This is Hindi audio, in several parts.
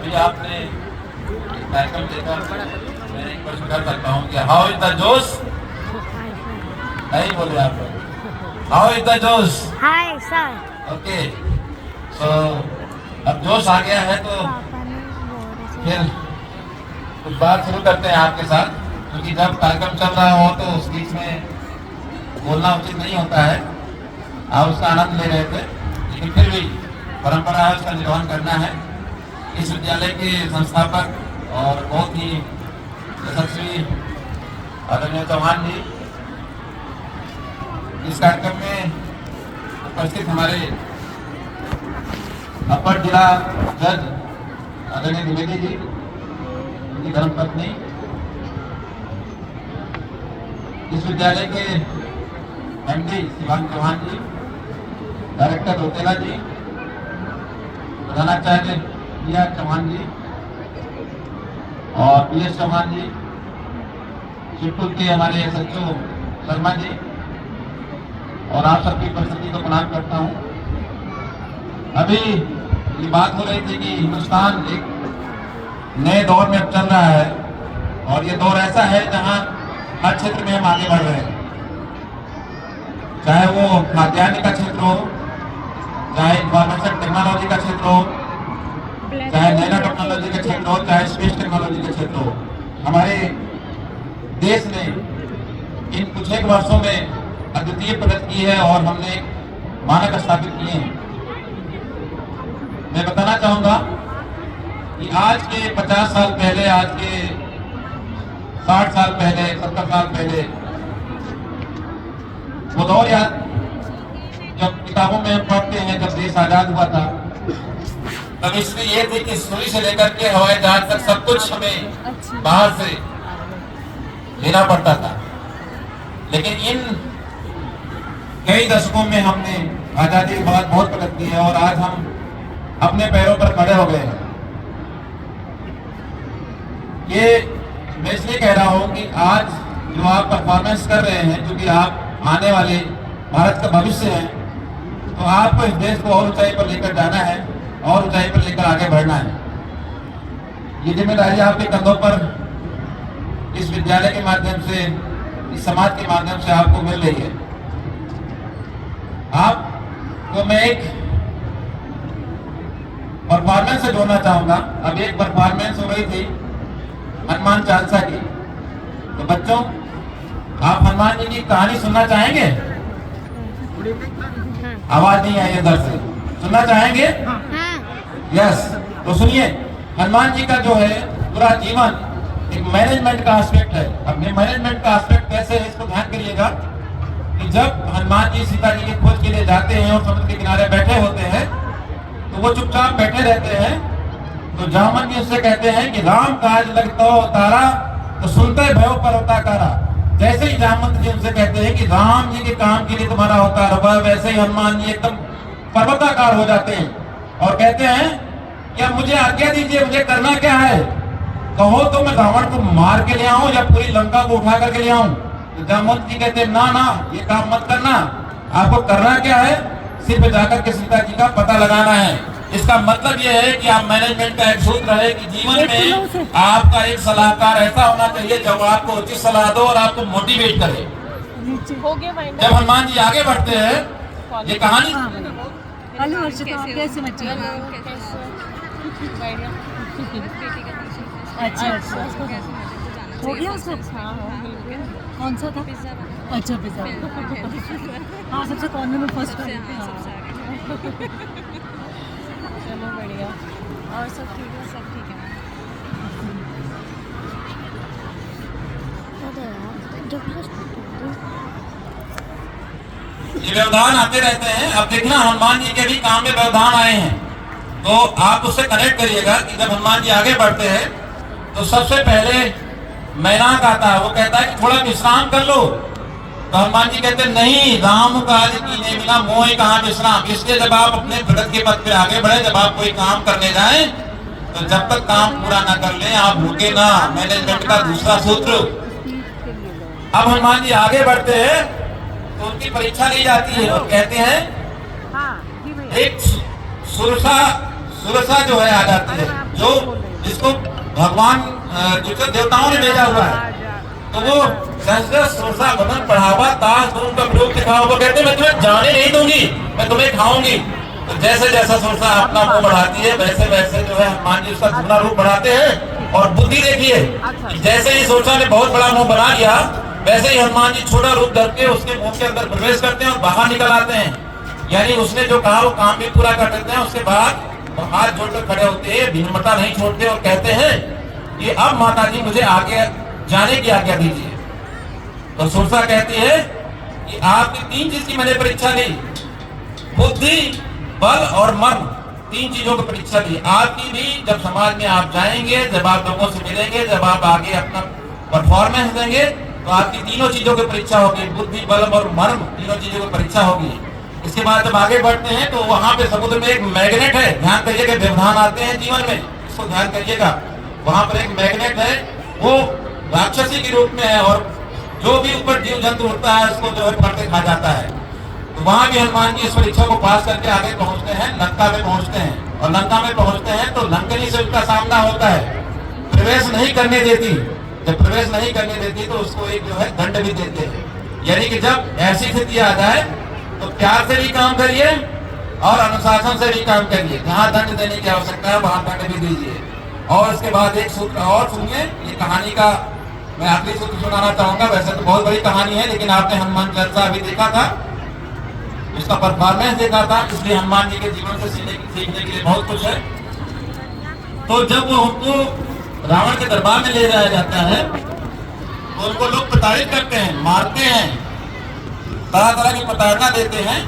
अभी आपने कार्यक्रम देखा, मैं एक प्रश्न कर सकता हूँ कि हाउ इज द जोश? नहीं बोले आप लोग। हाउ इज द जोश? Hi sir. ओके, सो अब जोश आ गया है तो फिर कुछ बात शुरू करते हैं आपके साथ, क्योंकि जब कार्यक्रम चल रहा हो तो उस बीच में बोलना उचित नहीं होता है। आप उसका आनंद ले रहे थे, लेकिन फिर भी परंपरा है, उसका निर्वहन करना है। इस विद्यालय के संस्थापक और बहुत ही यशस्वी आदरणीय चौहान जी, इस कार्यक्रम में उपस्थित हमारे अपर जिला जज आदरणीय द्विवेदी जी, उनकी धर्मपत्नी, इस विद्यालय के एमडी शिवांग चौहान जी, डायरेक्टर रोतेला जी, प्रधानाचार्य पी.आर. चौहान जी और पी.एस. चौहान जी, शिवपुर के हमारे एसएचओ शर्मा जी, और आप सबकी उपस्थिति को प्रणाम करता हूँ। अभी ये बात हो रही थी कि हिंदुस्तान एक नए दौर में अब चल रहा है, और ये दौर ऐसा है जहाँ हर क्षेत्र में हम आगे बढ़ रहे हैं, चाहे वो खाद्यान्न का क्षेत्र हो, चाहे इंफॉर्मेशन टेक्नोलॉजी का क्षेत्र हो, चाहे नैनो टेक्नोलॉजी का क्षेत्र हो, चाहे स्पेस टेक्नोलॉजी का क्षेत्र हो। हमारे देश ने इन कुछ एक वर्षों में अद्वितीय प्रगति की है और हमने मानक स्थापित किए हैं। मैं बताना चाहूंगा कि आज के 50 साल पहले, आज के 60 साल पहले, 70 साल पहले वो दौर याद, जब किताबों में हम पढ़ते हैं जब देश आजाद हुआ था, तब इसमें यह थी कि सुई से लेकर के हवाई जहाज तक सब कुछ हमें बाहर से लेना पड़ता था। लेकिन इन कई दशकों में हमने आजादी के बाद बहुत प्रगति की है और आज हम अपने पैरों पर खड़े हो गए हैं। ये मैं इसलिए कह रहा हूं कि आज जो आप परफॉर्मेंस कर रहे हैं, क्योंकि आप आने वाले भारत का भविष्य है, तो आपको इस देश को और ऊंचाई पर लेकर जाना है और ऊंचाई पर लेकर आगे बढ़ना है। ये जिम्मेदारी आपके कंधों पर इस विद्यालय के माध्यम से, इस समाज के माध्यम से आपको मिल रही है। आपको मैं एक परफॉर्मेंस से जोड़ना चाहूंगा। अब एक परफॉर्मेंस हो रही थी हनुमान चालीसा की, तो बच्चों आप हनुमान जी की कहानी सुनना चाहेंगे? आवाज नहीं आई इधर से, सुनना चाहेंगे? यस, तो सुनिए। हनुमान जी का जो है पूरा जीवन एक मैनेजमेंट का एस्पेक्ट है। अब मैनेजमेंट का एस्पेक्ट कैसे है, इसको ध्यान करिएगा कि जब हनुमान जी सीता जी की खोज के लिए जाते हैं और समुद्र के किनारे बैठे होते हैं, तो वो चुपचाप बैठे रहते हैं। तो जामन जी उससे कहते हैं कि राम काज लगता हो तारा, तो सुनते भयो पर्वताकारा। जैसे ही जामवंत जी उनसे कहते हैं कि राम जी के काम के लिए तुम्हारा अवतार हुआ, वैसे ही हनुमान जी एकदम पर्वताकार हो जाते हैं और कहते हैं क्या मुझे आज्ञा दीजिए, मुझे करना क्या है? कहो तो मैं रावण को मार के ले आऊं या पूरी लंका को उठा करके ले आऊं? तो जामवंत जी कहते हैं ना ना, ये काम मत करना। आपको करना क्या है? सिर्फ जाकर के सीता जी का पता लगाना है। इसका मतलब यह है कि आप मैनेजमेंट का एक सूत्र है कि जीवन में आपका एक सलाहकार ऐसा होना चाहिए जो आपको उचित सलाह दो और आपको मोटिवेट करे। जब हनुमान जी आगे बढ़ते हैं, ये कहानी अच्छा हो गया उसको? कौन सा था? अच्छा पिज्जा। हाँ, सबसे कॉर्नर में फर्स्ट। चलो बढ़िया। और सब ठीक है? सब ठीक है। ये व्यवधान आते रहते हैं। अब देखना हनुमान जी के भी काम में व्यवधान आए हैं, तो आप उससे कनेक्ट करिएगा कि जब हनुमान जी आगे बढ़ते हैं तो सबसे पहले मैनाक आता है, वो कहता है कि थोड़ा विश्राम कर लो। तो हनुमान जी कहते नहीं, राम काज कीने बिना मोह कहाँ विश्राम। इसलिए जब आप अपने प्रगति के पथ पे आगे बढ़े, जब आप कोई काम करने जाएं, तो जब तक काम पूरा ना कर लें आप रुके ना। मैनेजमेंट का दूसरा सूत्र। अब हनुमान जी आगे बढ़ते हैं तो उनकी परीक्षा ली जाती है और कहते हैं एक सुरसा सुरसा जो है आ जाती है, जो जिसको भगवान जो देवताओं ने भेजा हुआ है, तो वो संस्कृत सुरसा बदन बढ़ावा ताश धूम का प्रयोग दिखाओ। वो कहते मैं तुम्हें जाने नहीं दूंगी, मैं तुम्हें खाऊंगी। तो जैसे जैसा सुरसा अपना मुंह बढ़ाती है, वैसे वैसे जो है हनुमान जी उसका दुगना रूप बढ़ाते हैं। और बुद्धि देखिए, जैसे ही सुरसा ने बहुत बड़ा मुंह बना लिया, वैसे ही हनुमान जी छोटा रूप धर के उसके मुंह के अंदर प्रवेश करते हैं और बाहर निकल आते हैं। यानी उसने जो कहा वो काम भी पूरा कर देते हैं। उसके बाद वो हाथ जोड़कर खड़े होते हैं, विनम्रता नहीं छोड़ते और कहते हैं कि अब माता जी मुझे आगे जाने की आज्ञा दीजिए। तो सुरसा कहती है कि आपकी 3 चीज की मैंने परीक्षा ली, बुद्धि, बल और मन, 3 चीजों की परीक्षा दी। आपकी भी जब समाज में आप जाएंगे, जब आप लोगों से मिलेंगे, जब आप आगे अपना परफॉर्मेंस देंगे, तो आपकी 3 चीजों की परीक्षा होगी, बुद्धि, बल और मन, 3 चीजों की परीक्षा होगी। इसके बाद जब आगे बढ़ते हैं तो वहां पे समुद्र में एक मैग्नेट है। ध्यान करिएगा, व्यवधान आते हैं जीवन में, इसको ध्यान करिएगा। वहां पर एक मैग्नेट है, वो राक्षसी के रूप में है और जो भी ऊपर जीव जंतु होता है उसको जो है पकड़ के खा जाता है। तो वहां भी हनुमान जी इस परीक्षा को पास करके आगे पहुंचते हैं, लंका में पहुंचते हैं। और लंका में पहुंचते हैं तो लंकनी से उनका सामना होता है, प्रवेश नहीं करने देती। जब प्रवेश नहीं करने देती तो उसको एक जो है दंड भी देते हैं। यानी कि जब ऐसी स्थिति आ जाए तो प्यार से भी काम करिए और अनुशासन से भी काम करिए। जहाँ दंड देने की आवश्यकता है वहां दंड भी दीजिए। और इसके बाद एक सूत्र और सुनिए, ये कहानी का मैं आखिरी सूत्र सुनाना चाहूंगा। वैसे तो बहुत बड़ी कहानी है, लेकिन आपने हनुमान चालीसा अभी देखा था, उसका परफॉर्मेंस देखा था, इसलिए हनुमान जी के जीवन से सीखने के लिए बहुत कुछ है। तो जब वो उनको रावण के दरबार में ले जाया जाता है तो उनको लोग प्रताड़ित करते हैं, मारते हैं, तरह तरह की प्रताड़ना देते हैं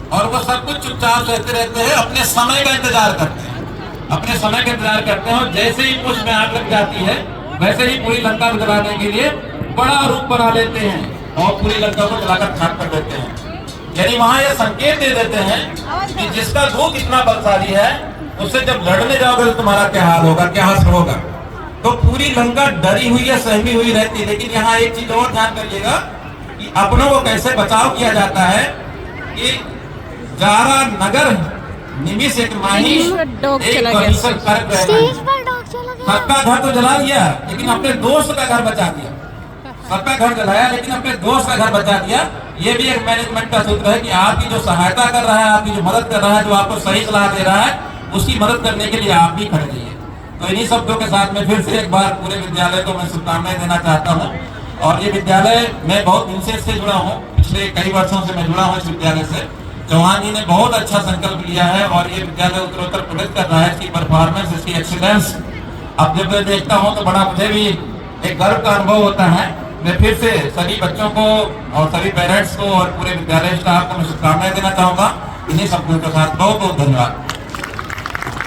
और वो सब कुछ चुपचाप रहते हैं, अपने समय का इंतजार करते हैं, अपने समय का इंतजार करते हैं। और जैसे ही पुष्प में आग लग जाती है वैसे ही पूरी लंका को जलाने के लिए बड़ा रूप बना लेते हैं और पूरी लंका को जलाकर खाक कर देते हैं। यानी वहां ये संकेत दे देते हैं कि जिसका दूत इतना बलशाली है उससे जब लड़ने जाओगे तो तुम्हारा क्या हाल होगा, क्या हाल होगा। तो पूरी लंका डरी हुई है, सहमी हुई रहती है। लेकिन यहाँ एक चीज और ध्यान करिएगा कि अपनों को कैसे बचाव किया जाता है कि जारा नगर निमिष एक माही एक बनीसर कर गए। सबका घर तो जला दिया लेकिन अपने दोस्त का घर बचा दिया। सबका घर जलाया लेकिन अपने दोस्त का घर बचा दिया। ये भी एक मैनेजमेंट का सूत्र है कि आपकी जो सहायता कर रहा है, आपकी जो मदद कर रहा है, जो आपको सही सलाह दे रहा है, उसकी मदद करने के लिए आप भी खड़े रहिए। तो इन्हीं शब्दों के साथ में फिर से एक बार पूरे विद्यालय को मैं शुभकामनाएं देना चाहता हूँ। और ये विद्यालय मैं बहुत दिन से इससे जुड़ा हूँ, पिछले कई वर्षों से मैं जुड़ा हूँ इस विद्यालय से। चौहान जी ने बहुत अच्छा संकल्प लिया है और ये विद्यालय उत्तरोत्तर प्रगति कर रहा है। इसकी परफॉर्मेंस, इसकी एक्सीलेंस अब जब मैं देखता हूँ तो बड़ा मुझे भी एक गर्व का अनुभव होता है। मैं फिर से सभी बच्चों को और सभी पेरेंट्स को और पूरे विद्यालय स्टाफ को मैं शुभकामनाएं देना चाहूंगा। इन्हीं शब्दों के साथ बहुत बहुत धन्यवाद।